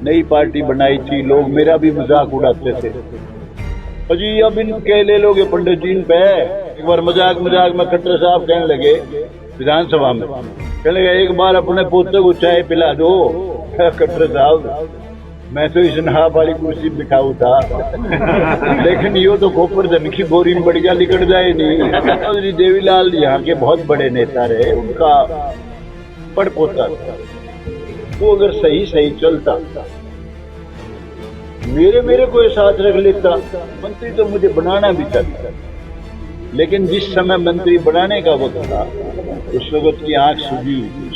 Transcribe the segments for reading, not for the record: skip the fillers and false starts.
नई पार्टी बनाई थी, लोग मेरा भी मजाक उड़ाते थे। अजी अब इनके ले लोगे पंडित जी इन पे। एक बार मजाक मजाक में खट्टर साहब कहने लगे विधानसभा में, कहने लगे एक बार अपने पोते को चाय पिला दो। खट्टर साहब मैं तो इस नहाब वाली कुर्सी बिठाऊ था लेकिन यो तो खोपर धन की बोरी में बढ़िया निकट जाए नहीं। चौधरी देवीलाल यहाँ के बहुत बड़े नेता रहे, उनका पड़पोता था। वो अगर सही सही चलता मेरे को साथ रख लेता। मंत्री तो मुझे बनाना भी चाहता, लेकिन जिस समय मंत्री बनाने का वक्त था उस वक्त की आंख सूझी हुई थी।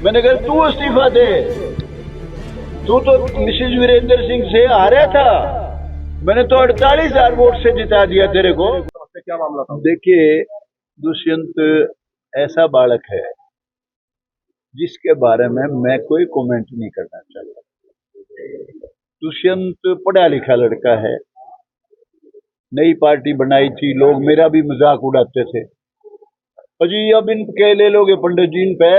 मैंने कहा तू इस्तीफा दे, तू तो मिसेज वीरेंद्र सिंह से हारा था, मैंने तो 48,000 वोट से जिता दिया तेरे को। क्या मामला था? देखिए दुष्यंत ऐसा बालक है जिसके बारे में मैं कोई कमेंट नहीं करना चाहता। दुष्यंत पढ़ा लिखा लड़का है, नई पार्टी बनाई थी, लोग मेरा भी मजाक उड़ाते थे। अजी अब इनके ले लोगे पंडित जी इन पे।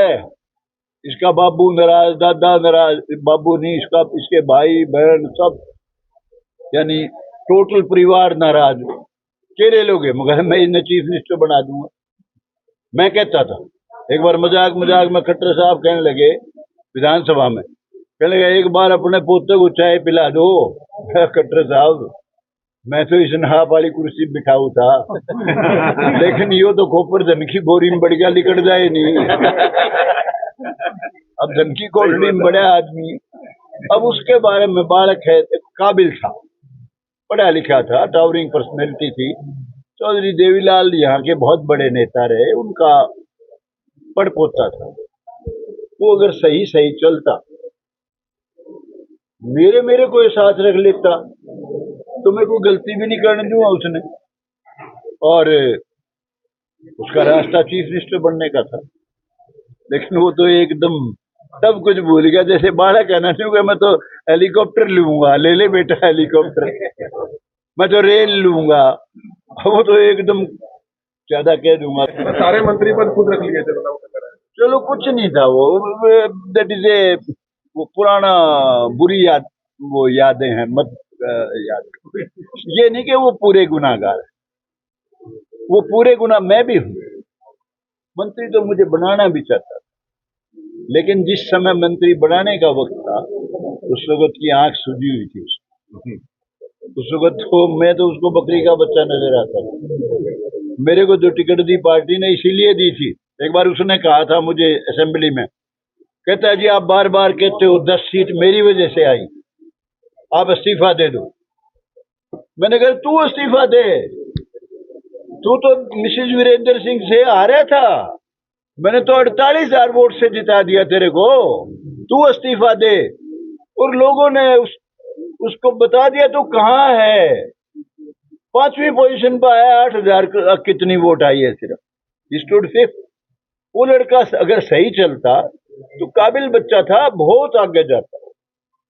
इसका बाबू नाराज, दादा नाराज, बाबू नहीं इसका, इसके भाई बहन सब, यानी टोटल परिवार नाराज। के ले लोगे? मगर मैं इन्हें चीफ मिनिस्टर बना दूंगा। मैं कहता था एक बार मजाक मजाक में खट्टर साहब कहने लगे विधानसभा में, कहने लगे एक बार अपने पोते को चाय पिला दो। खट्टर साहब मैं तो इस नहाब वाली कुर्सी बिठाऊ था लेकिन यो तो खोपर धन की बोरी में बढ़िया निकट जाए नहीं। अब धन की कोठरी में बड़ा आदमी, अब उसके बारे में बालक है, काबिल था, पढ़ा लिखा था, टावरिंग पर्सनैलिटी थी। चौधरी देवीलाल यहाँ के बहुत बड़े नेता रहे, उनका पड़पोता था। वो अगर सही सही चलता मेरे को साथ रख लेता तो मैं कोई गलती भी नहीं करने दूंगा उसने। और उसका रास्ता चीफ मिनिस्टर बनने का था, लेकिन वो तो एकदम सब कुछ भूल गया। जैसे बालक कहना चाहिए मैं तो हेलीकॉप्टर लूंगा, ले ले बेटा हेलीकॉप्टर, मैं तो रेल लूंगा, वो तो एकदम ज्यादा कह दूंगा। सारे मंत्री पद खुद रख लिए थे, बताओ क्या करें? चलो कुछ नहीं था वो, दैट इज ए वो पुराना बुरी याद, वो यादें हैं, मत याद। ये नहीं कि वो पूरे गुनाहगार है, वो पूरे गुनाह मैं भी हूं। मंत्री तो मुझे बनाना भी चाहता, लेकिन जिस समय मंत्री बनाने का वक्त था उस वक्त की आंख सूझी हुई थी उसकी। उस वक्त तो मैं तो उसको बकरी का बच्चा नजर आता था। मेरे को जो टिकट दी पार्टी ने इसीलिए दी थी। एक बार उसने कहा था मुझे असेंबली में, कहता है जी आप बार बार कहते हो 10 सीट मेरी वजह से आई, आप इस्तीफा दे दो। मैंने कहा तू इस्तीफा दे, तू तो मिसेज वीरेंद्र सिंह से हारा था, मैंने तो 48,000 वोट से जिता दिया तेरे को, तू इस्तीफा दे। और लोगों ने उसको बता दिया तो कहाँ है, 5वीं पोजीशन पर आया, 8,000 कितनी वोट आई है सिर्फ, स्टूड 5th। वो लड़का अगर सही चलता तो काबिल बच्चा था, बहुत आगे जाता।